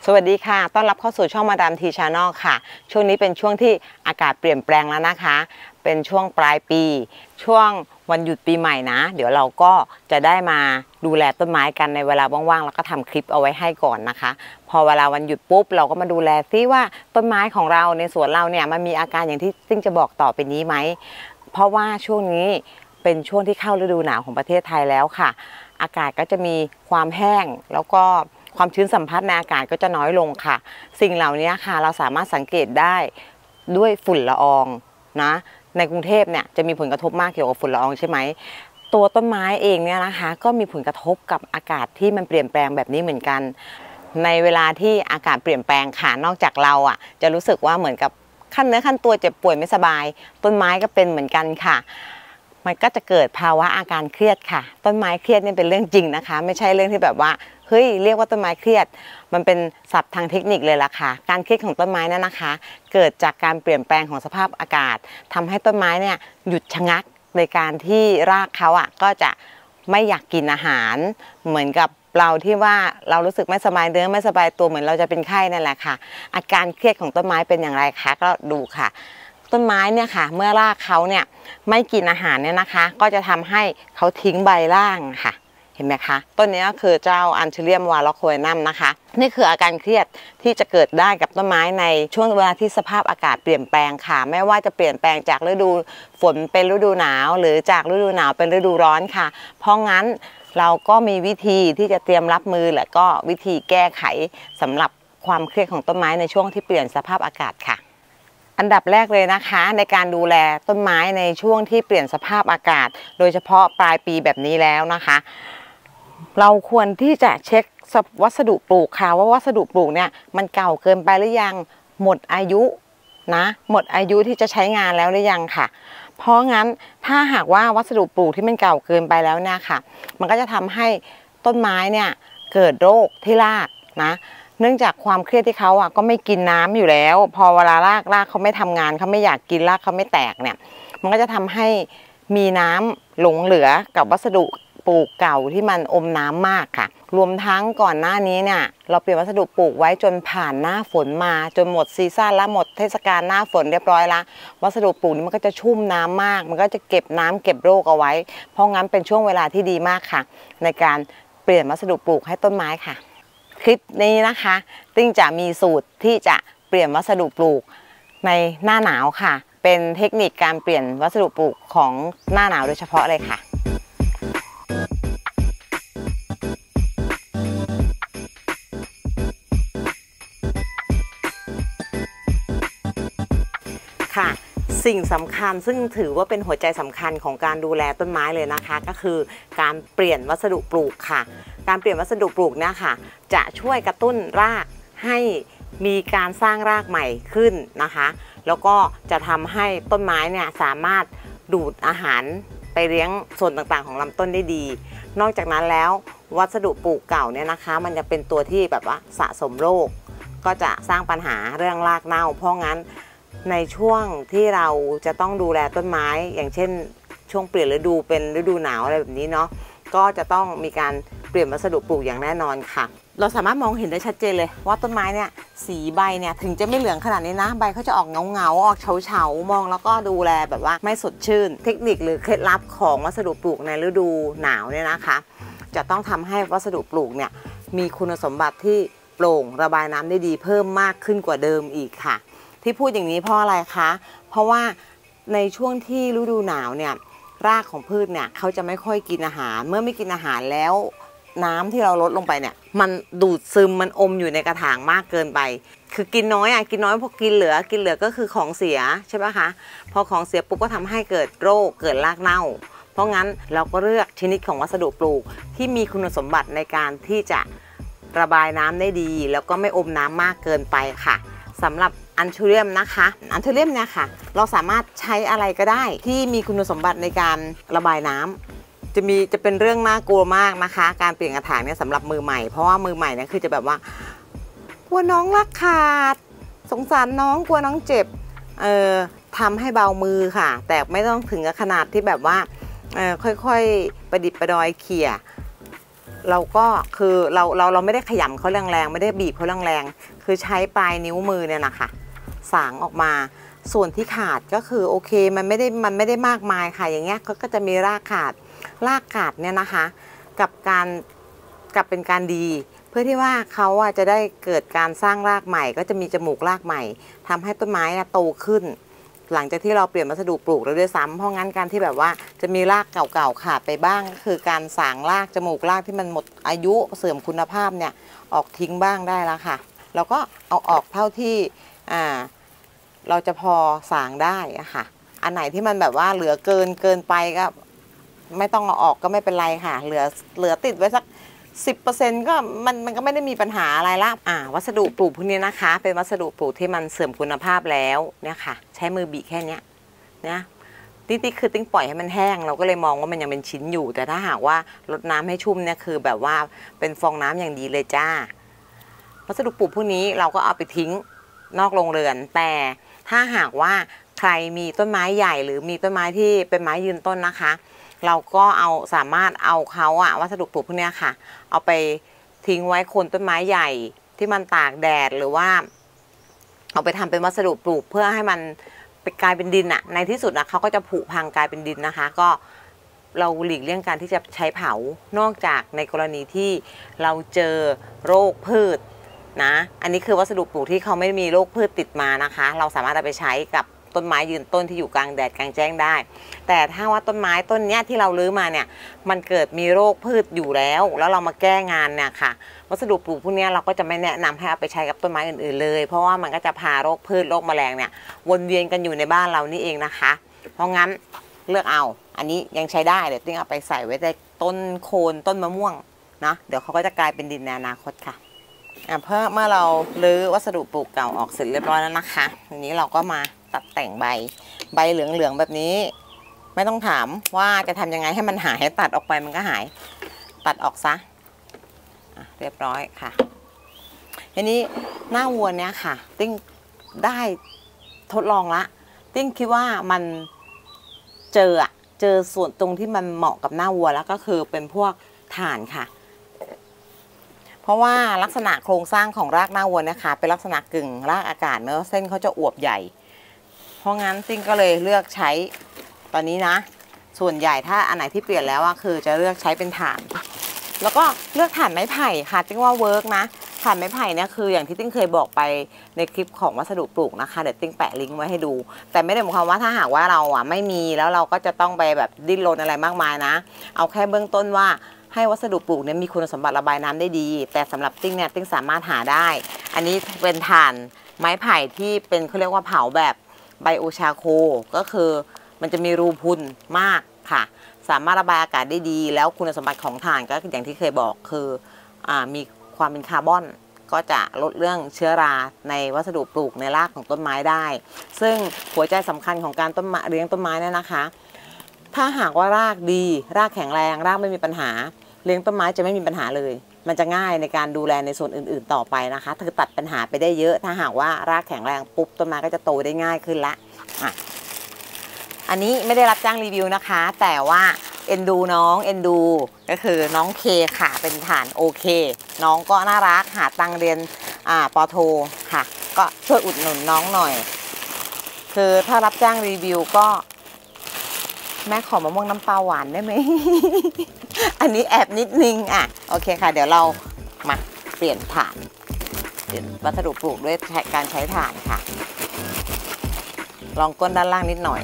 สวัสดีค่ะต้อนรับเข้าสู่ช่องมาดามทีชาแนลค่ะช่วงนี้เป็นช่วงที่อากาศเปลี่ยนแปลงแล้วนะคะเป็นช่วงปลายปีช่วงวันหยุดปีใหม่นะเดี๋ยวเราก็จะได้มาดูแลต้นไม้กันในเวลาว่างๆแล้วก็ทำคลิปเอาไว้ให้ก่อนนะคะพอเวลาวันหยุดปุ๊บเราก็มาดูแลซิว่าต้นไม้ของเราในสวนเราเนี่ยมันมีอาการอย่างที่ซิ่งจะบอกต่อไปนี้ไหมเพราะว่าช่วงนี้เป็นช่วงที่เข้าฤดูหนาวของประเทศไทยแล้วค่ะอากาศก็จะมีความแห้งแล้วก็ความชื้นสัมผัสในอากาศก็จะน้อยลงค่ะสิ่งเหล่านี้ค่ะเราสามารถสังเกตได้ด้วยฝุ่นละอองนะในกรุงเทพเนี่ยจะมีผลกระทบมากเกี่ยวกับฝุ่นละอองใช่ไหมตัวต้นไม้เองเนี่ยนะคะก็มีผลกระทบกับอากาศที่มันเปลี่ยนแปลงแบบนี้เหมือนกันในเวลาที่อากาศเปลี่ยนแปลงค่ะนอกจากเราจะรู้สึกว่าเหมือนกับขั้นเนื้อขั้นตัวเจ็บป่วยไม่สบายต้นไม้ก็เป็นเหมือนกันค่ะมันก็จะเกิดภาวะอาการเครียดค่ะต้นไม้เครียดนี่เป็นเรื่องจริงนะคะไม่ใช่เรื่องที่แบบว่าเฮ้ยเรียกว่าต้นไม้เครียดมันเป็นศัพท์ทางเทคนิคเลยล่ะค่ะการเครียดของต้นไม้นั่นนะคะเกิดจากการเปลี่ยนแปลงของสภาพอากาศทำให้ต้นไม้เนี่ยหยุดชะงักในการที่รากเขาก็จะไม่อยากกินอาหารเหมือนกับเราที่ว่าเรารู้สึกไม่สบายเนื้อไม่สบายตัวเหมือนเราจะเป็นไข้นั่นแหละค่ะอาการเครียดของต้นไม้เป็นอย่างไรคะก็ดูค่ะต้นไม้เนี่ยค่ะเมื่อรากเขาเนี่ยไม่กินอาหารเนี่ยนะคะก็จะทำให้เขาทิ้งใบร่างค่ะเห็นไหมคะต้นนี้ก็คือเจ้าอันเทเรียมวาล็อกโคเอนัมนะคะนี่คืออาการเครียดที่จะเกิดได้กับต้นไม้ในช่วงเวลาที่สภาพอากาศเปลี่ยนแปลงค่ะไม่ว่าจะเปลี่ยนแปลงจากฤดูฝนเป็นฤดูหนาวหรือจากฤดูหนาวเป็นฤดูร้อนค่ะเพราะงั้นเราก็มีวิธีที่จะเตรียมรับมือและก็วิธีแก้ไขสำหรับความเครียดของต้นไม้ในช่วงที่เปลี่ยนสภาพอากาศค่ะอันดับแรกเลยนะคะในการดูแลต้นไม้ในช่วงที่เปลี่ยนสภาพอากาศโดยเฉพาะปลายปีแบบนี้แล้วนะคะเราควรที่จะเช็ควัสดุปลูกค่ะว่าวัสดุปลูกเนี่ยมันเก่าเกินไปหรือยังหมดอายุนะหมดอายุที่จะใช้งานแล้วหรือยังค่ะเพราะงั้นถ้าหากว่าวัสดุปลูกที่มันเก่าเกินไปแล้วเนี่ยค่ะมันก็จะทำให้ต้นไม้เนี่ยเกิดโรคที่รากนะเนื่องจากความเครียดที่เขาก็ไม่กินน้ำอยู่แล้วพอเวลารากเขาไม่ทำงานเขาไม่อยากกินรากเขาไม่แตกเนี่ยมันก็จะทำให้มีน้ำหลงเหลือกับวัสดุปลูกเก่าที่มันอมน้ำมากค่ะรวมทั้งก่อนหน้านี้เนี่ยเราเปลี่ยนวัสดุปลูกไว้จนผ่านหน้าฝนมาจนหมดซีซั่นและหมดเทศกาลหน้าฝนเรียบร้อยละวัสดุปลูกนี้มันก็จะชุ่มน้ำมากมันก็จะเก็บน้ำเก็บโรคเอาไว้เพราะงั้นเป็นช่วงเวลาที่ดีมากค่ะในการเปลี่ยนวัสดุปลูกให้ต้นไม้ค่ะคลิปนี้นะคะติ้งจะมีสูตรที่จะเปลี่ยนวัสดุปลูกในหน้าหนาวค่ะเป็นเทคนิคการเปลี่ยนวัสดุปลูกของหน้าหนาวโดยเฉพาะเลยค่ะค่ะสิ่งสำคัญซึ่งถือว่าเป็นหัวใจสำคัญของการดูแลต้นไม้เลยนะคะก็คือการเปลี่ยนวัสดุปลูกค่ะการเปลี่ยนวัสดุปลูกเนี่ยค่ะจะช่วยกระตุ้นรากให้มีการสร้างรากใหม่ขึ้นนะคะแล้วก็จะทำให้ต้นไม้เนี่ยสามารถดูดอาหารไปเลี้ยงส่วนต่างๆของลำต้นได้ดีนอกจากนั้นแล้ววัสดุปลูกเก่าเนี่ยนะคะมันจะเป็นตัวที่แบบว่าสะสมโรคก็จะสร้างปัญหาเรื่องรากเน่าเพราะงั้นในช่วงที่เราจะต้องดูแลต้นไม้อย่างเช่นช่วงเปลี่ยนฤดูเป็นฤดูหนาวอะไรแบบนี้เนาะก็จะต้องมีการเปลี่ยนวัสดุปลูกอย่างแน่นอนค่ะเราสามารถมองเห็นได้ชัดเจนเลยว่าต้นไม้เนี่ยสีใบเนี่ยถึงจะไม่เหลืองขนาดนี้นะใบเขาจะออกเงาออกเฉามองแล้วก็ดูแลแบบว่าไม่สดชื่นเทคนิคหรือเคล็ดลับของวัสดุปลูกในฤดูหนาวเนี่ยนะคะจะต้องทำให้วัสดุปลูกเนี่ยมีคุณสมบัติที่โปร่งระบายน้ำได้ดีเพิ่มมากขึ้นกว่าเดิมอีกค่ะที่พูดอย่างนี้เพราะอะไรคะเพราะว่าในช่วงที่ฤดูหนาวเนี่ยรากของพืชเนี่ยเขาจะไม่ค่อยกินอาหารเมื่อไม่กินอาหารแล้วน้ำที่เราลดลงไปเนี่ยมันดูดซึมมันอมอยู่ในกระถางมากเกินไปคือกินน้อยกินน้อยพอกินเหลือก็คือของเสียใช่ไหมคะพอของเสียปุ๊บก็ทำให้เกิดโรคเกิดรากเน่าเพราะงั้นเราก็เลือกชนิดของวัสดุปลูกที่มีคุณสมบัติในการที่จะระบายน้ำได้ดีแล้วก็ไม่อมน้ำมากเกินไปค่ะสำหรับอันเทเรียมนะคะอันเทเรียมเนี่ยค่ะเราสามารถใช้อะไรก็ได้ที่มีคุณสมบัติในการระบายน้ำจะเป็นเรื่องน่ากลัวมากนะคะการเปลี่ยนกระถางเนี่ยสำหรับมือใหม่เพราะว่ามือใหม่เนี่ยคือจะแบบว่ากลัวน้องรักขาดสงสารน้องกลัวน้องเจ็บทำให้เบามือค่ะแต่ไม่ต้องถึงกับขนาดที่แบบว่าค่อยๆประดิษฐ์ประดอยเขี่ย เราก็คือเราไม่ได้ขยำเขาแรงๆไม่ได้บีบเขาแรงๆคือใช้ปลายนิ้วมือเนี่ยนะคะสางออกมาส่วนที่ขาดก็คือโอเคมันไม่ได้มากมายค่ะอย่างเงี้ยก็จะมีรากขาดเนี่ยนะคะกับเป็นการดีเพื่อที่ว่าเขาจะได้เกิดการสร้างรากใหม่ก็จะมีจมูกรากใหม่ทำให้ต้นไม้โตขึ้นหลังจากที่เราเปลี่ยนวัสดุปลูกแล้วด้วยซ้ำเพราะงั้นการที่แบบว่าจะมีรากเก่าๆขาดไปบ้างก็คือการสางรากจมูกรากที่มันหมดอายุเสื่อมคุณภาพเนี่ยออกทิ้งบ้างได้แล้วค่ะแล้วก็เอาออกเท่าที่เราจะพอสางได้อะค่ะอันไหนที่มันแบบว่าเหลือเกินไปก็ไม่ต้องเอาออกก็ไม่เป็นไรค่ะเหลือติดไว้สัก10%ก็มันก็ไม่ได้มีปัญหาอะไรละวัสดุปลูกพวกนี้นะคะเป็นวัสดุปลูกที่มันเสื่อมคุณภาพแล้วเนี่ยค่ะใช้มือบีแค่นี้นะติ๊กคือติ๊งปล่อยให้มันแห้งเราก็เลยมองว่ามันยังเป็นชิ้นอยู่แต่ถ้าหากว่ารดน้ำให้ชุ่มเนี่ยคือแบบว่าเป็นฟองน้ำอย่างดีเลยจ้าวัสดุปลูกพวกนี้เราก็เอาไปทิ้งนอกโรงเรือนแต่ถ้าหากว่าใครมีต้นไม้ใหญ่หรือมีต้นไม้ที่เป็นไม้ยืนต้นนะคะเราก็สามารถเอาเขาวัสดุปลูกพวกนี้ค่ะเอาไปทิ้งไว้โคนต้นไม้ใหญ่ที่มันตากแดดหรือว่าเอาไปทำเป็นวัสดุปลูกเพื่อให้มันกลายเป็นดินในที่สุดเขาก็จะผุพังกลายเป็นดินนะคะก็เราหลีกเลี่ยงการที่จะใช้เผานอกจากในกรณีที่เราเจอโรคพืชนะอันนี้คือวัสดุปลูกที่เขาไม่มีโรคพืชติดมานะคะเราสามารถเอาไปใช้กับต้นไม้ยืนต้นที่อยู่กลางแดดกลางแจ้งได้แต่ถ้าว่าต้นไม้ต้นเนี้ยที่เราลื้อมาเนี่ยมันเกิดมีโรคพืชอยู่แล้วเรามาแก้งานเนี่ยค่ะวัสดุปลูกพวกนี้เราก็จะไม่แนะนำให้เอาไปใช้กับต้นไม้อื่นๆเลยเพราะว่ามันก็จะพาโรคพืชโรคแมลงเนี่ยวนเวียนกันอยู่ในบ้านเรานี่เองนะคะเพราะงั้นเลือกเอาอันนี้ยังใช้ได้เดี๋ยวติ้งเอาไปใส่ไว้ในต้นโคนต้นมะม่วงนะเดี๋ยวเขาก็จะกลายเป็นดินในอนาคตค่ะเมื่อเราลื้อวัสดุปลูกเก่าออกเสร็จเรียบร้อยแล้วนะคะทีนี้เราก็มาตัดแต่งใบเหลืองๆแบบนี้ไม่ต้องถามว่าจะทำยังไงให้มันหายตัดออกไปมันก็หายตัดออกซะเรียบร้อยค่ะทีนี้หน้าวัวเนี้ยค่ะติ้งได้ทดลองละติ้งคิดว่ามันเจอส่วนตรงที่มันเหมาะกับหน้าวัวแล้วก็คือเป็นพวกถ่านค่ะเพราะว่าลักษณะโครงสร้างของรากหน้าวัวนะคะเป็นลักษณะกึ่งรากอากาศเนอะเส้นเขาจะอวบใหญ่เพราะงั้นติ้งก็เลยเลือกใช้ตอนนี้นะส่วนใหญ่ถ้าอันไหนที่เปลี่ยนแล้วคือจะเลือกใช้เป็นถ่านแล้วก็เลือกถ่านไม้ไผ่ค่ะติ้งว่าเวิร์กนะถ่านไม้ไผ่เนี่ยคืออย่างที่ติ้งเคยบอกไปในคลิปของวัสดุปลูกนะคะเดี๋ยวติ้งแปะลิงก์ไว้ให้ดูแต่ไม่ได้หมายความว่าถ้าหากว่าเราไม่มีแล้วเราก็จะต้องไปแบบดิ้นรนอะไรมากมายนะเอาแค่เบื้องต้นว่าให้วัสดุปลูกเนี่ยมีคุณสมบัติระบายน้ำได้ดีแต่สำหรับติ้งเนี่ยติ้งสามารถหาได้อันนี้เป็นถ่านไม้ไผ่ที่เป็นเขาเรียกว่าเผาแบบไบโอชาโคก็คือมันจะมีรูพุนมากค่ะสามารถระบายอากาศได้ดีแล้วคุณสมบัติของถ่านก็อย่างที่เคยบอกคือมีความเป็นคาร์บอนก็จะลดเรื่องเชื้อราในวัสดุปลูกในรากของต้นไม้ได้ซึ่งหัวใจสำคัญของการเลี้ยงต้นไม้เนี่ยนะคะถ้าหากว่ารากดีรากแข็งแรงรากไม่มีปัญหาเลี้ยงต้นไม้จะไม่มีปัญหาเลยมันจะง่ายในการดูแลในส่วนอื่นๆต่อไปนะคะคือตัดปัญหาไปได้เยอะถ้าหากว่ารากแข็งแรงปุ๊บต้นไม้ก็จะโตได้ง่ายขึ้นละอันนี้ไม่ได้รับจ้างรีวิวนะคะแต่ว่าเอ็นดูน้องเอ็นดูก็คือน้องเคค่ะเป็นฐานโอเคน้องก็น่ารักหาตังเรียนปโทค่ะก็ช่วยอุดหนุนน้องหน่อยคือถ้ารับจ้างรีวิวก็แม่ขอมะม่วงน้ำปลาหวานได้ไหม อันนี้แอบนิดนึงโอเคค่ะเดี๋ยวเรามาเปลี่ยนถ่านเปลี่ยนวัสดุปลูกด้วยการใช้ถ่านค่ะลองก้นด้านล่างนิดหน่อย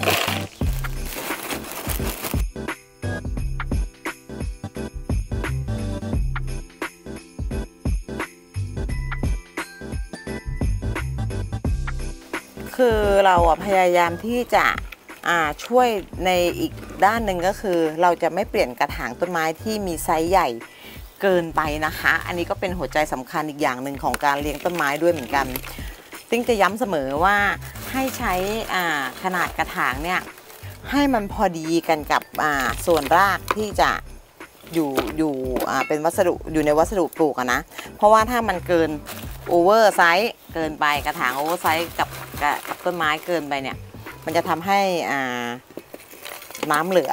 คือเราพยายามที่จะช่วยในอีกด้านหนึ่งก็คือเราจะไม่เปลี่ยนกระถางต้นไม้ที่มีไซส์ใหญ่เกินไปนะคะอันนี้ก็เป็นหัวใจสำคัญอีกอย่างหนึ่งของการเลี้ยงต้นไม้ด้วยเหมือนกันติ้งจะย้ำเสมอว่าให้ใช้ขนาดกระถางเนี่ยให้มันพอดีกันกับส่วนรากที่จะอยู่เป็นวัสดุอยู่ในวัสดุปลูกนะเพราะว่าถ้ามันเกินโอเวอร์ไซส์เกินไปกระถางโอเวอร์ไซส์กับต้นไม้เกินไปเนี่ยมันจะทำให้น้ำเหลือ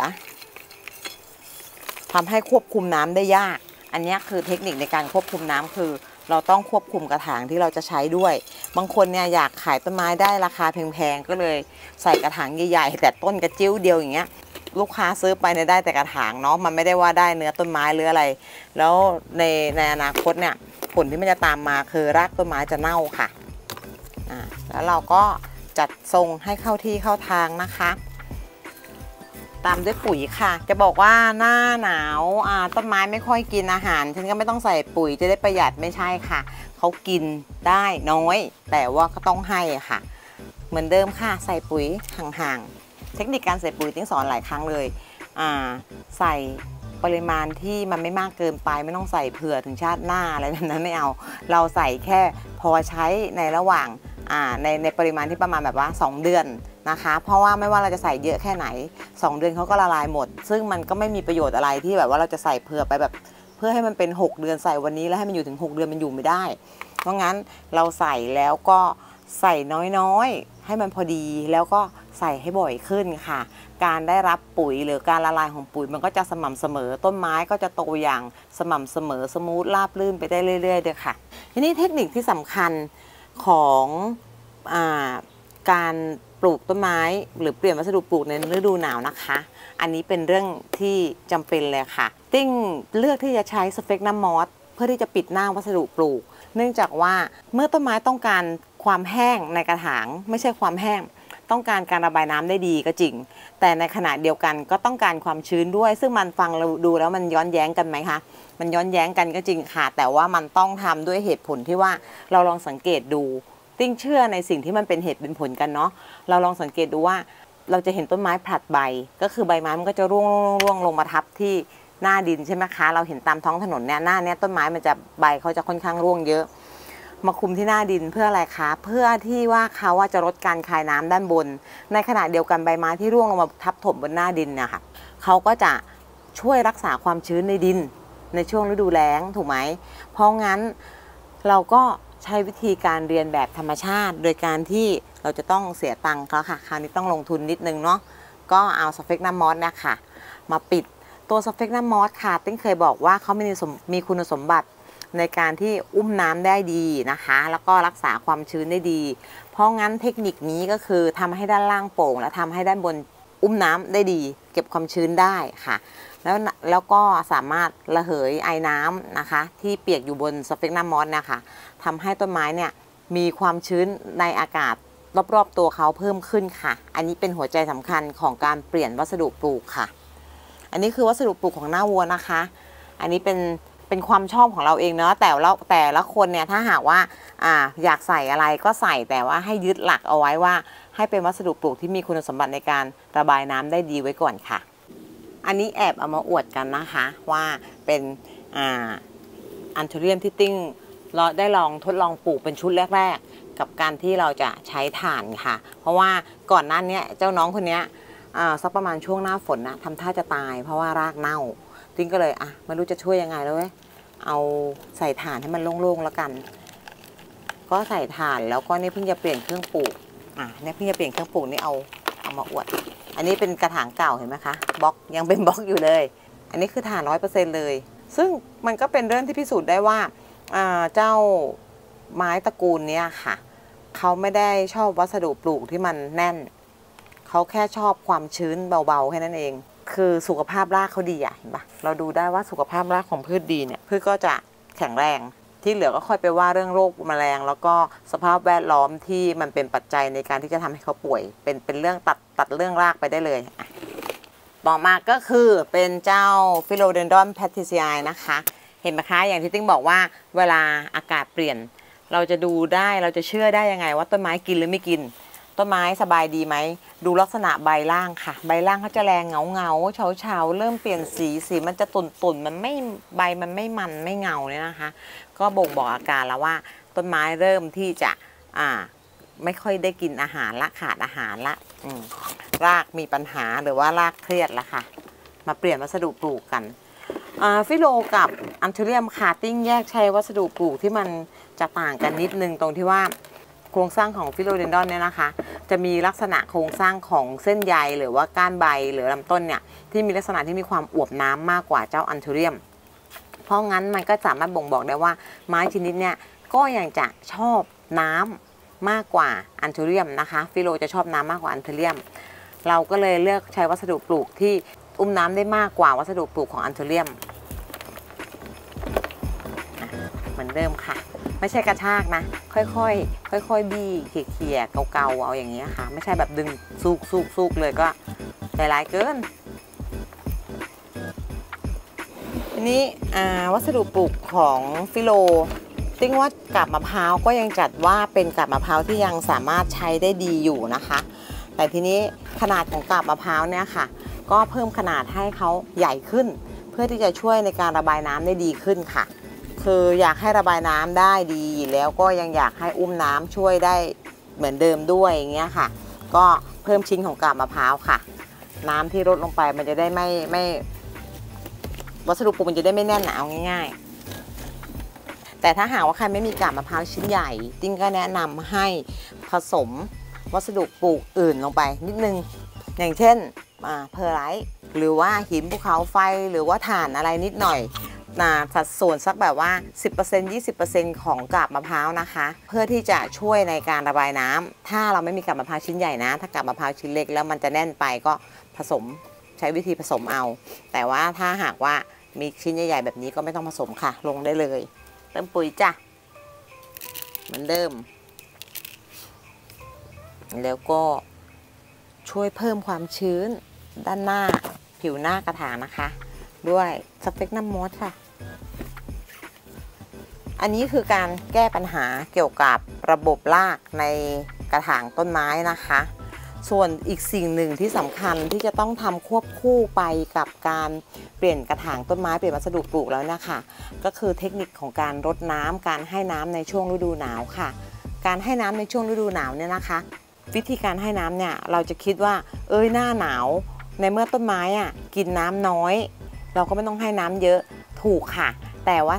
ทำให้ควบคุมน้ำได้ยาก อันนี้คือเทคนิคในการควบคุมน้ำคือเราต้องควบคุมกระถางที่เราจะใช้ด้วยบางคนเนี่ยอยากขายต้นไม้ได้ราคาแพงๆก็เลยใส่กระถางใหญ่ๆแต่ต้นกระจิ้วเดียวอย่างเงี้ยลูกค้าซื้อไปเนี่ยได้แต่กระถางเนาะมันไม่ได้ว่าได้เนื้อต้นไม้หรืออะไรแล้วในอนาคตเนี่ยผลที่มันจะตามมาคือรากต้นไม้จะเน่าค่ะแล้วเราก็จัดทรงให้เข้าที่เข้าทางนะคะตามด้วยปุ๋ยค่ะจะบอกว่าหน้าหนาวต้นไม้ไม่ค่อยกินอาหารฉันก็ไม่ต้องใส่ปุ๋ยจะได้ประหยัดไม่ใช่ค่ะเขากินได้น้อยแต่ว่าก็ต้องให้ค่ะเหมือนเดิมค่ะใส่ปุ๋ยห่างๆเทคนิคการใส่ปุ๋ยต้องสอนหลายครั้งเลยใส่ปริมาณที่มันไม่มากเกินไปไม่ต้องใส่เผื่อถึงชาติหน้าอะไรแบบนั้นไม่เอาเราใส่แค่พอใช้ในระหว่างในปริมาณที่ประมาณแบบว่า2เดือนนะคะเพราะว่าไม่ว่าเราจะใส่เยอะแค่ไหน2เดือนเขาก็ละลายหมดซึ่งมันก็ไม่มีประโยชน์อะไรที่แบบว่าเราจะใส่เผื่อไปแบบเพื่อให้มันเป็น6เดือนใส่วันนี้แล้วให้มันอยู่ถึง6เดือนมันอยู่ไม่ได้เพราะงั้นเราใส่แล้วก็ใส่น้อยๆให้มันพอดีแล้วก็ใส่ให้บ่อยขึ้นค่ะการได้รับปุ๋ยหรือการละลายของปุ๋ยมันก็จะสม่ำเสมอต้นไม้ก็จะโตอย่างสม่ำเสมอสมูทราบรื่นไปได้เรื่อยๆเลยค่ะทีนี้เทคนิคที่สำคัญของการปลูกต้นไม้หรือเปลี่ยนวัสดุปลูกในฤดูหนาวนะคะอันนี้เป็นเรื่องที่จำเป็นเลยค่ะติ้งเลือกที่จะใช้สเฟกนัมมอสเพื่อที่จะปิดหน้าวัสดุปลูกเนื่องจากว่าเมื่อต้นไม้ต้องการความแห้งในกระถางไม่ใช่ความแห้งต้องการการระบายน้ำได้ดีก็จริงแต่ในขณะเดียวกันก็ต้องการความชื้นด้วยซึ่งมันฟังเราดูแล้วมันย้อนแย้งกันไหมคะมันย้อนแย้งกันก็จริงค่ะแต่ว่ามันต้องทำด้วยเหตุผลที่ว่าเราลองสังเกตดูติ้งเชื่อในสิ่งที่มันเป็นเหตุเป็นผลกันเนาะเราลองสังเกตดูว่าเราจะเห็นต้นไม้ผลัดใบก็คือใบไม้มันก็จะร่วงลงมาทับที่หน้าดินใช่ไหมคะเราเห็นตามท้องถนนเนี่ยหน้าเนี้ยต้นไม้มันจะใบเขาจะค่อนข้างร่วงเยอะมาคุมที่หน้าดินเพื่ออะไรคะเพื่อที่ว่าเขาจะลดการคายน้ำด้านบนในขณะเดียวกันใบไม้ที่ร่วงลงมาทับถมบนหน้าดินเนี่ยค่ะเขาก็จะช่วยรักษาความชื้นในดินในช่วงฤดูแล้งถูกไหมเพราะงั้นเราก็ใช้วิธีการเรียนแบบธรรมชาติโดยการที่เราจะต้องเสียตังค์เขาค่ะคราวนี้ต้องลงทุนนิดนึงเนาะก็เอาสเฟกนัมมอสเนี่ยค่ะมาปิดตัวสเฟกนัมมอสค่ะติ้งเคยบอกว่าเขามีคุณสมบัติในการที่อุ้มน้ำได้ดีนะคะแล้วก็รักษาความชื้นได้ดีเพราะงั้นเทคนิคนี้ก็คือทำให้ด้านล่างโป่งและทำให้ด้านบนอุ้มน้ำได้ดีเก็บความชื้นได้ค่ะแล้วก็สามารถระเหยไอน้ำนะคะที่เปียกอยู่บนสเฟกนัมมอสนะคะทำให้ต้นไม้เนี่ยมีความชื้นในอากาศรอบๆตัวเขาเพิ่มขึ้นค่ะอันนี้เป็นหัวใจสำคัญของการเปลี่ยนวัสดุปลูกค่ะอันนี้คือวัสดุปลูกของหน้าวัวนะคะอันนี้เป็นความชอบของเราเองเนาะแต่ละคนเนี่ยถ้าหากว่าอยากใส่อะไรก็ใส่แต่ว่าให้ยึดหลักเอาไว้ว่าให้เป็นวัสดุปลูกที่มีคุณสมบัติในการระบายน้ำได้ดีไว้ก่อนค่ะอันนี้แอบเอามาอวดกันนะคะว่าเป็นอันเทอเรียมที่ติ้งเราได้ลองทดลองปลูกเป็นชุดแรกๆกับการที่เราจะใช้ถ่านค่ะเพราะว่าก่อนหน้านี้เจ้าน้องคนนี้สักประมาณช่วงหน้าฝนนะทำท่าจะตายเพราะว่ารากเน่าติ้งก็เลยไม่รู้จะช่วยยังไงแล้วเว้ยเอาใส่ถ่านให้มันโล่งๆแล้วกันก็ใส่ถ่านแล้วก็นี่เพิ่งจะเปลี่ยนเครื่องปลูกนี่เพิ่งจะเปลี่ยนเครื่องปลูกนี่เอามาอวดอันนี้เป็นกระถางเก่าเห็นไหมคะบล็อกยังเป็นบล็อกอยู่เลยอันนี้คือถ่าน100%เลยซึ่งมันก็เป็นเรื่องที่พิสูจน์ได้ว่าเจ้าไม้ตระกูลนี้ค่ะเขาไม่ได้ชอบวัสดุปลูกที่มันแน่นเขาแค่ชอบความชื้นเบาๆแค่นั้นเองคือสุขภาพรากเขาดีเห็นปะเราดูได้ว่าสุขภาพรากของพืชดีเนี่ยพืชก็จะแข็งแรงที่เหลือก็ค่อยไปว่าเรื่องโรคแมลงแล้วก็สภาพแวดล้อมที่มันเป็นปัจจัยในการที่จะทำให้เขาป่วยเป็นเรื่องตัดเรื่องรากไปได้เลยต่อมาก็คือเป็นเจ้าฟิโลเดนดอนแพทริเซียนะคะเห็นไหมคะอย่างที่ติ้งบอกว่าเวลาอากาศเปลี่ยนเราจะดูได้เราจะเชื่อได้ยังไงว่าต้นไม้กินหรือไม่กินต้นไม้สบายดีไหมดูลักษณะใบล่างค่ะใบล่างเขาจะแรงเงาเฉาเริ่มเปลี่ยนสีมันจะตุ่นมันไม่ใบมันไม่มันไม่เงาเนี่ยนะคะก็บ่งบอกอาการแล้วว่าต้นไม้เริ่มที่จะไม่ค่อยได้กินอาหารละขาดอาหารละรากมีปัญหาหรือว่ารากเครียดละค่ะมาเปลี่ยนวัสดุปลูกกันฟิโลกับอันเทอเรียมคาร์ติ้งแยกใช้วัสดุปลูกที่มันจะต่างกันนิดนึงตรงที่ว่าโครงสร้างของฟิโลเดนดอนเนี่ยนะคะจะมีลักษณะโครงสร้างของเส้นใยหรือว่าก้านใบหรือลำต้นเนี่ยที่มีลักษณะที่มีความอวบน้ำมากกว่าเจ้าอันเทอเรียม เพราะงั้นมันก็สามารถบ่งบอกได้ว่าไม้ชนิดเนี้ยก็ยังจะชอบน้ำมากกว่าอันเทอเรียมนะคะฟิโลจะชอบน้ำมากกว่าอันเทอเรียมเราก็เลยเลือกใช้วัสดุปลูกที่อุ้มน้ำได้มากกว่าวัสดุปลูกของอันเทอเรียมเหมือนเดิมค่ะไม่ใช่กระชากนะค่อยๆบี้เขี่ยๆเกาๆเอาอย่างนี้ค่ะไม่ใช่แบบดึงซูกเลยก็ใจร้ายเกินทีนี้วัสดุปลูกของฟิโลติ้งว่ากาบมะพร้าวก็ยังจัดว่าเป็นกาบมะพร้าวที่ยังสามารถใช้ได้ดีอยู่นะคะแต่ทีนี้ขนาดของกาบมะพร้าวเนี่ยค่ะก็เพิ่มขนาดให้เขาใหญ่ขึ้นเพื่อที่จะช่วยในการระบายน้ำได้ดีขึ้นค่ะคืออยากให้ระบายน้ำได้ดีแล้วก็ยังอยากให้อุ้มน้ำช่วยได้เหมือนเดิมด้วยอย่างเงี้ยค่ะก็เพิ่มชิ้นของกาบมะพร้าวค่ะน้ำที่ลดลงไปมันจะได้ไม่วัสดุปลูกมันจะได้ไม่แน่นหนาเอาง่ายๆแต่ถ้าหากว่าใครไม่มีกาบมะพร้าวชิ้นใหญ่ติ้งก็แนะนำให้ผสมวัสดุปลูกอื่นลงไปนิดนึงอย่างเช่นเพอร์ไลท์หรือว่าหินภูเขาไฟหรือว่าถ่านอะไรนิดหน่อยสัดส่วนสักแบบว่า 10% ของกาบมะพร้าวนะคะเพื่อที่จะช่วยในการระบายน้ำถ้าเราไม่มีกาบมะพร้าวชิ้นใหญ่นะถ้ากาบมะพร้าวชิ้นเล็กแล้วมันจะแน่นไปก็ผสมใช้วิธีผสมเอาแต่ว่าถ้าหากว่ามีชิ้นใหญ่ๆแบบนี้ก็ไม่ต้องผสมค่ะลงได้เลยเติมปุ๋ยจ้ะเหมือนเดิมแล้วก็ช่วยเพิ่มความชื้นด้านหน้าผิวหน้ากระถางนะคะด้วยสเปกนัมมอสค่ะอันนี้คือการแก้ปัญหาเกี่ยวกับระบบรากในกระถางต้นไม้นะคะส่วนอีกสิ่งหนึ่งที่สำคัญที่จะต้องทำควบคู่ไปกับการเปลี่ยนกระถางต้นไม้เปลี่ยนวัสดุปลูกแล้วนะคะก็คือเทคนิคของการรดน้ำการให้น้ำในช่วงฤดูหนาวค่ะการให้น้ำในช่วงฤดูหนาวเนี่ยนะคะวิธีการให้น้ำเนี่ยเราจะคิดว่าหน้าหนาวในเมื่อต้นไม้กินน้ำน้อยเราก็ไม่ต้องให้น้ำเยอะถูกค่ะแต่ว่า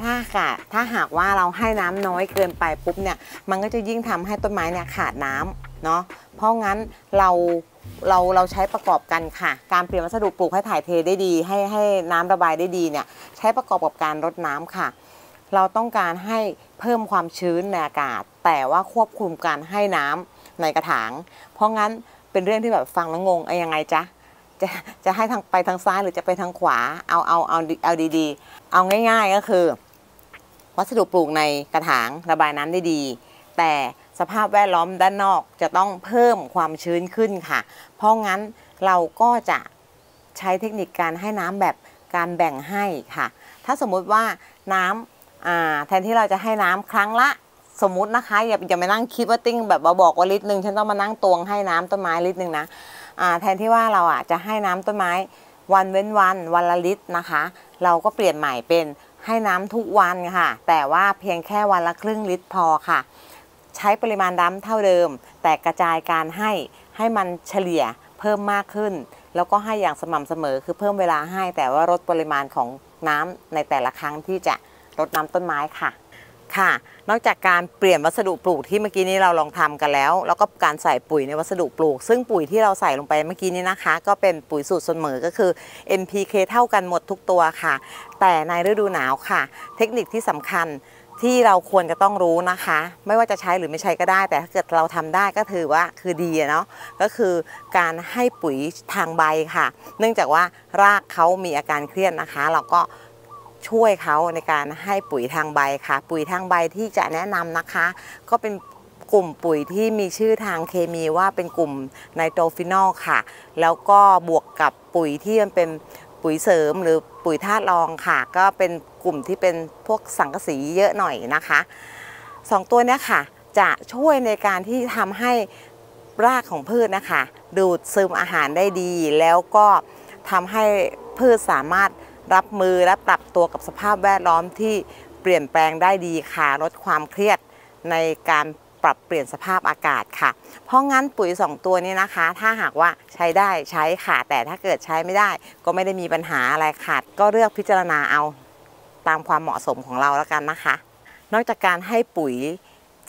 ถ้าหากว่าเราให้น้ำน้อยเกินไปปุ๊บเนี่ยมันก็จะยิ่งทำให้ต้นไม้เนี่ยขาดน้ำเนาะเพราะงั้นเราใช้ประกอบกันค่ะการเปลี่ยนวัสดุปลูกให้ถ่ายเทได้ดีให้น้ำระบายได้ดีเนี่ยใช้ประกอบกับการรดน้ำค่ะเราต้องการให้เพิ่มความชื้นในอากาศแต่ว่าควบคุมการให้น้ำในกระถางเพราะงั้นเป็นเรื่องที่แบบฟังแล้วงงยังไงจ๊ะจะให้ไปทางซ้ายหรือจะไปทางขวาเอาดีๆเอาง่ายๆก็คือวัสดุปลูกในกระถางระบายน้ำได้ดีแต่สภาพแวดล้อมด้านนอกจะต้องเพิ่มความชื้นขึ้นค่ะเพราะงั้นเราก็จะใช้เทคนิคการให้น้ำแบบการแบ่งให้ค่ะถ้าสมมุติว่าน้ำแทนที่เราจะให้น้ำครั้งละสมมุตินะคะอย่ามานั่งคิดว่าติ้งแบบบอกว่าลิตรนึงฉันต้องมานั่งตวงให้น้ำต้นไม้ลิตรนึงนะแทนที่ว่าเราจะให้น้ำต้นไม้วันเว้นวันละลิตรนะคะเราก็เปลี่ยนใหม่เป็นให้น้ำทุกวันค่ะแต่ว่าเพียงแค่วันละครึ่งลิตรพอค่ะใช้ปริมาณน้ำเท่าเดิมแต่กระจายการให้มันเฉลี่ยเพิ่มมากขึ้นแล้วก็ให้อย่างสม่ำเสมอคือเพิ่มเวลาให้แต่ว่าลดปริมาณของน้ำในแต่ละครั้งที่จะรดน้ำต้นไม้ค่ะนอกจากการเปลี่ยนวัสดุปลูกที่เมื่อกี้นี้เราลองทำกันแล้วก็การใส่ปุ๋ยในวัสดุปลูกซึ่งปุ๋ยที่เราใส่ลงไปเมื่อกี้นี้นะคะก็เป็นปุ๋ยสูตรเสมอก็คือ NPK เท่ากันหมดทุกตัวค่ะแต่ในฤดูหนาวค่ะเทคนิคที่สำคัญที่เราควรจะต้องรู้นะคะไม่ว่าจะใช้หรือไม่ใช้ก็ได้แต่ถ้าเกิดเราทำได้ก็ถือว่าคือดีเนาะก็คือการให้ปุ๋ยทางใบค่ะเนื่องจากว่ารากเขามีอาการเครียดนะคะเราก็ช่วยเขาในการให้ปุ๋ยทางใบค่ะปุ๋ยทางใบที่จะแนะนำนะคะก็เป็นกลุ่มปุ๋ยที่มีชื่อทางเคมีว่าเป็นกลุ่มไนโตรฟินอลค่ะแล้วก็บวกกับปุ๋ยที่มันเป็นปุ๋ยเสริมหรือปุ๋ยธาตุรองค่ะก็เป็นกลุ่มที่เป็นพวกสังกะสีเยอะหน่อยนะคะ2ตัวนี้ค่ะจะช่วยในการที่ทำให้รากของพืชนะคะดูดซึมอาหารได้ดีแล้วก็ทำให้พืชสามารถรับมือและปรับตัวกับสภาพแวดล้อมที่เปลี่ยนแปลงได้ดีค่ะลดความเครียดในการปรับเปลี่ยนสภาพอากาศค่ะเพราะงั้นปุ๋ย2ตัวนี้นะคะถ้าหากว่าใช้ได้ใช้ค่ะแต่ถ้าเกิดใช้ไม่ได้ก็ไม่ได้มีปัญหาอะไรค่ะก็เลือกพิจารณาเอาตามความเหมาะสมของเราแล้วกันนะคะนอกจากการให้ปุ๋ย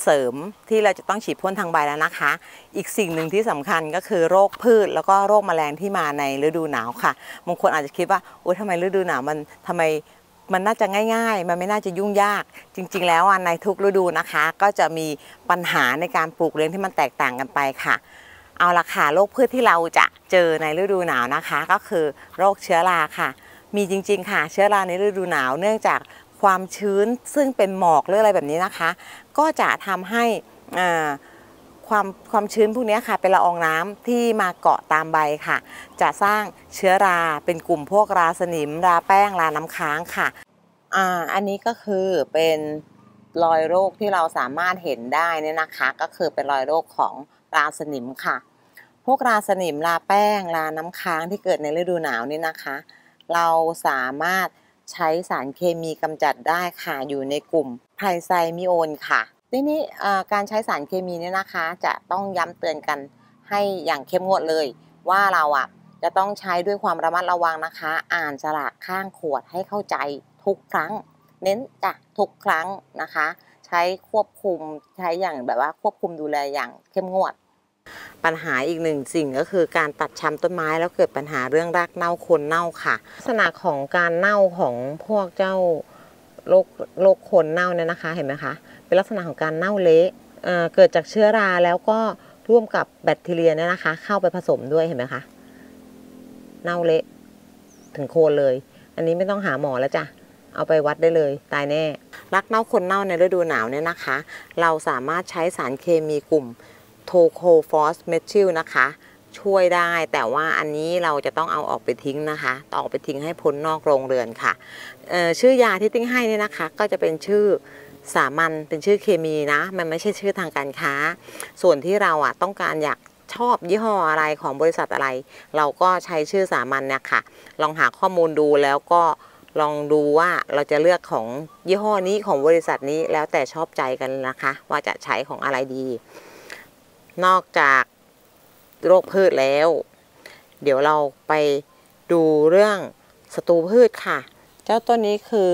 เสริมที่เราจะต้องฉีดพ่นทางใบแล้วนะคะอีกสิ่งหนึ่งที่สำคัญก็คือโรคพืชแล้วก็โรคแมลงที่มาในฤดูหนาวค่ะบางคนอาจจะคิดว่าโอ๊ยทำไมฤดูหนาวมันทำไม มันน่าจะง่ายๆมันไม่น่าจะยุ่งยากจริงๆแล้วในทุกฤดูนะคะก็จะมีปัญหาในการปลูกเลี้ยงที่มันแตกต่างกันไปค่ะเอาละค่ะโรคพืชที่เราจะเจอในฤดูหนาวนะคะก็คือโรคเชื้อราค่ะมีจริงๆค่ะเชื้อราในฤดูหนาวเนื่องจากความชื้นซึ่งเป็นหมอกหรืออะไรแบบนี้นะคะก็จะทำให้ความชื้นพวกนี้ค่ะเป็นละอองน้ำที่มาเกาะตามใบค่ะจะสร้างเชื้อราเป็นกลุ่มพวกราสนิมราแป้งราน้ำค้างค่ะอันนี้ก็คือเป็นรอยโรคที่เราสามารถเห็นได้เนี่ยนะคะก็คือเป็นรอยโรคของราสนิมค่ะพวกราสนิมราแป้งราน้ำค้างที่เกิดในฤดูหนาวนี่นะคะเราสามารถใช้สารเคมีกำจัดได้ค่ะอยู่ในกลุ่มไพรไซมิโอนค่ะทีนี้การใช้สารเคมีเนี่ยนะคะจะต้องย้ำเตือนกันให้อย่างเข้มงวดเลยว่าเราจะต้องใช้ด้วยความระมัดระวังนะคะอ่านฉลากข้างขวดให้เข้าใจทุกครั้งเน้นจ้ะทุกครั้งนะคะใช้ควบคุมใช้อย่างแบบว่าควบคุมดูแลอย่างเข้มงวดปัญหาอีกหนึ่งสิ่งก็คือการตัดชำต้นไม้แล้วเกิดปัญหาเรื่องรากเน่าโคนเน่าค่ะลักษณะของการเน่าของพวกเจ้าโรคโคนเน่าเนี่ยนะคะเห็นไหมคะเป็นลักษณะของการเน่าเละเกิดจากเชื้อราแล้วก็ร่วมกับแบคทีเรียเนี่ยนะคะเข้าไปผสมด้วยเห็นไหมคะเน่าเละถึงโคนเลยอันนี้ไม่ต้องหาหมอแล้วจ้ะเอาไปวัดได้เลยตายแน่รากเน่าคนเน่าในฤดูหนาวเนี่ยนะคะเราสามารถใช้สารเคมีกลุ่มโทโคฟอสเมทิลนะคะช่วยได้แต่ว่าอันนี้เราจะต้องเอาออกไปทิ้งนะคะออกไปทิ้งให้พ้นนอกโรงเรือนค่ะชื่อยาที่ติ้งให้เนี่ยนะคะก็จะเป็นชื่อสามัญเป็นชื่อเคมีนะมันไม่ใช่ชื่อทางการค้าส่วนที่เราต้องการอยากชอบยี่ห้ออะไรของบริษัทอะไรเราก็ใช้ชื่อสามัญเนี่ยค่ะลองหาข้อมูลดูแล้วก็ลองดูว่าเราจะเลือกของยี่ห้อนี้ของบริษัทนี้แล้วแต่ชอบใจกันนะคะว่าจะใช้ของอะไรดีนอกจากโรคพืชแล้วเดี๋ยวเราไปดูเรื่องศัตรูพืชค่ะเจ้าต้นนี้คือ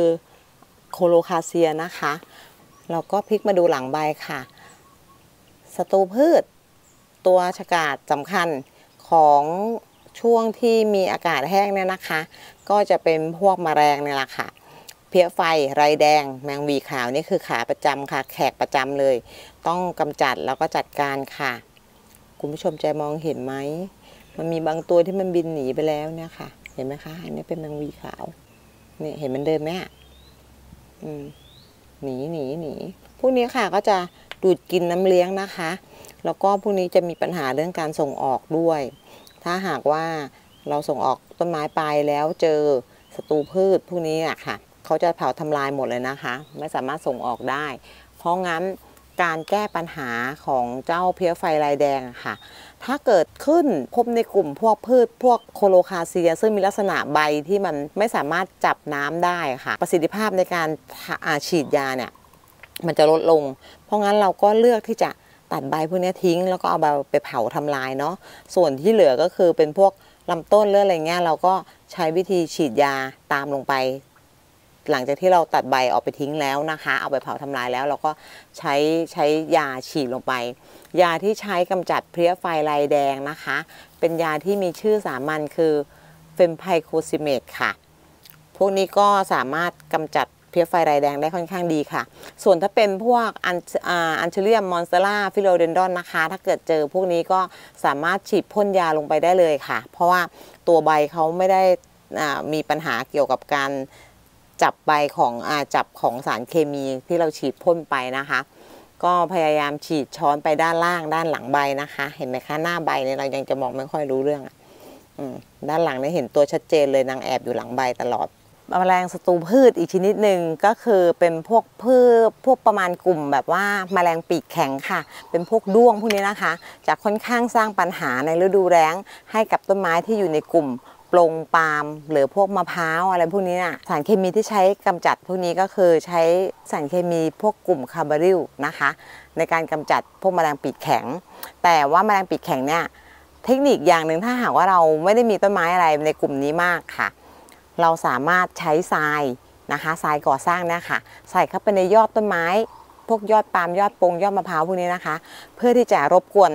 โคโลคาเซียนะคะเราก็พลิกมาดูหลังใบค่ะศัตรูพืชตัวฉกาจสำคัญของช่วงที่มีอากาศแห้งเนี่ยนะคะก็จะเป็นพวกแมลงเนี่ยแหละค่ะเพี้ยไฟไรแดงแมงวีขาวนี่คือขาประจำค่ะแขกประจำเลยต้องกำจัดแล้วก็จัดการค่ะคุณผู้ชมจะมองเห็นไหมมันมีบางตัวที่มันบินหนีไปแล้วเนี่ยค่ะเห็นไหมคะอันนี้เป็นแมงวีขาวนี่เห็นมันเดินไหมหนีพวกนี้ค่ะก็จะดูดกินน้ำเลี้ยงนะคะแล้วก็พวกนี้จะมีปัญหาเรื่องการส่งออกด้วยถ้าหากว่าเราส่งออกต้นไม้ไปแล้วเจอศัตรูพืชพวกนี้ค่ะเขาจะเผาทำลายหมดเลยนะคะไม่สามารถส่งออกได้เพราะงั้นการแก้ปัญหาของเจ้าเพี้ยไฟลายแดงค่ะถ้าเกิดขึ้นพบในกลุ่มพวกพืชพวกโคโลคาเซียซึ่งมีลักษณะใบที่มันไม่สามารถจับน้ำได้ค่ะประสิทธิภาพในการฉีดยาเนี่ยมันจะลดลงเพราะงั้นเราก็เลือกที่จะตัดใบพวกนี้ทิ้งแล้วก็เอาไปเผาทำลายเนาะส่วนที่เหลือก็คือเป็นพวกลำต้นหรืออะไรเงี้ยเราก็ใช้วิธีฉีดยาตามลงไปหลังจากที่เราตัดใบออกไปทิ้งแล้วนะคะเอาไปเผาทำลายแล้วเราก็ใช้ยาฉีดลงไปยาที่ใช้กำจัดเพลี้ยไฟลายแดงนะคะเป็นยาที่มีชื่อสามัญคือเฟมไพโคซิเมตค่ะพวกนี้ก็สามารถกำจัดเพลี้ยไฟลายแดงได้ค่อนข้างดีค่ะส่วนถ้าเป็นพวกอันเชเรียมมอนสเตอร่าฟิโลเดนดอนนะคะถ้าเกิดเจอพวกนี้ก็สามารถฉีดพ่นยาลงไปได้เลยค่ะเพราะว่าตัวใบเขาไม่ได้มีปัญหาเกี่ยวกับการจับใบของจับของสารเคมีที่เราฉีดพ่นไปนะคะก็พยายามฉีดช้อนไปด้านล่างด้านหลังใบนะคะเห็นไหมคะหน้าใบเนี่ยเรายังจะมองไม่ค่อยรู้เรื่องด้านหลังเนี่ยเห็นตัวชัดเจนเลยนางแอบอยู่หลังใบตลอดแมลงศัตรูพืชอีกชนิดหนึ่งก็คือเป็นพวกพืชพวกประมาณกลุ่มแบบว่าแมลงปีกแข็งค่ะเป็นพวกด้วงพวกนี้นะคะจะค่อนข้างสร้างปัญหาในฤดูแล้งให้กับต้นไม้ที่อยู่ในกลุ่มปลงปาล์มหรือพวกมะพร้าวอะไรพวกนี้น่ะสารเคมีที่ใช้กำจัดพวกนี้ก็คือใช้สารเคมีพวกกลุ่มคาร์บาริลนะคะในการกำจัดพวกแมลงปีกแข็งแต่ว่าแมลงปีกแข็งเนี่ยเทคนิคอย่างหนึ่งถ้าหากว่าเราไม่ได้มีต้นไม้อะไรในกลุ่มนี้มากค่ะเราสามารถใช้ทรายนะคะทรายก่อสร้างเนี่ยค่ะใส่เข้าไปในยอดต้นไม้พวกยอดปาล์มยอดปงยอดมะพร้าวพวกนี้นะคะเพื่อที่จะรบกวน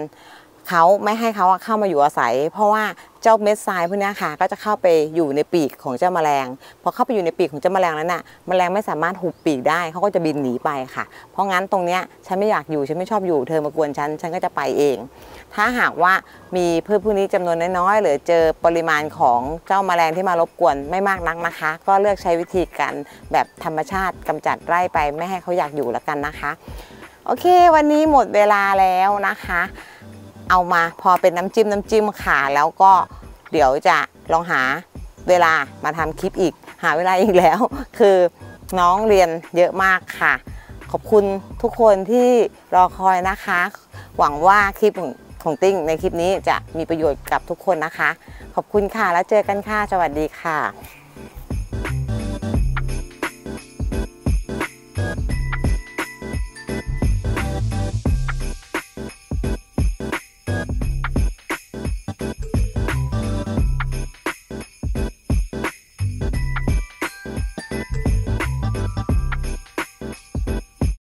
เขาไม่ให้เขาเข้ามาอยู่อาศัยเพราะว่าเจ้าเม็ดทรายพวกนี้ค่ะก็จะเข้าไปอยู่ในปีกของเจ้าแมลงพอเข้าไปอยู่ในปีกของเจ้าแมลงแล้วน่ะแมลงไม่สามารถหุบปีกได้เขาก็จะบินหนีไปค่ะเพราะงั้นตรงเนี้ยฉันไม่อยากอยู่ฉันไม่ชอบอยู่เธอมากวนฉันก็จะไปเองถ้าหากว่ามีพืชพวกนี้จำนวนน้อยๆหรือเจอปริมาณของเจ้าแมลงที่มารบกวนไม่มากนักนะคะก็เลือกใช้วิธีการแบบธรรมชาติกำจัดไล่ไปไม่ให้เขาอยากอยู่แล้วกันนะคะโอเควันนี้หมดเวลาแล้วนะคะเอามาพอเป็นน้ำจิ้มค่ะแล้วก็เดี๋ยวจะลองหาเวลามาทำคลิปอีกหาเวลาอีกแล้วคือน้องเรียนเยอะมากค่ะขอบคุณทุกคนที่รอคอยนะคะหวังว่าคลิปของติ้งในคลิปนี้จะมีประโยชน์กับทุกคนนะคะขอบคุณค่ะแล้วเจอกันค่ะสวัสดีค่ะ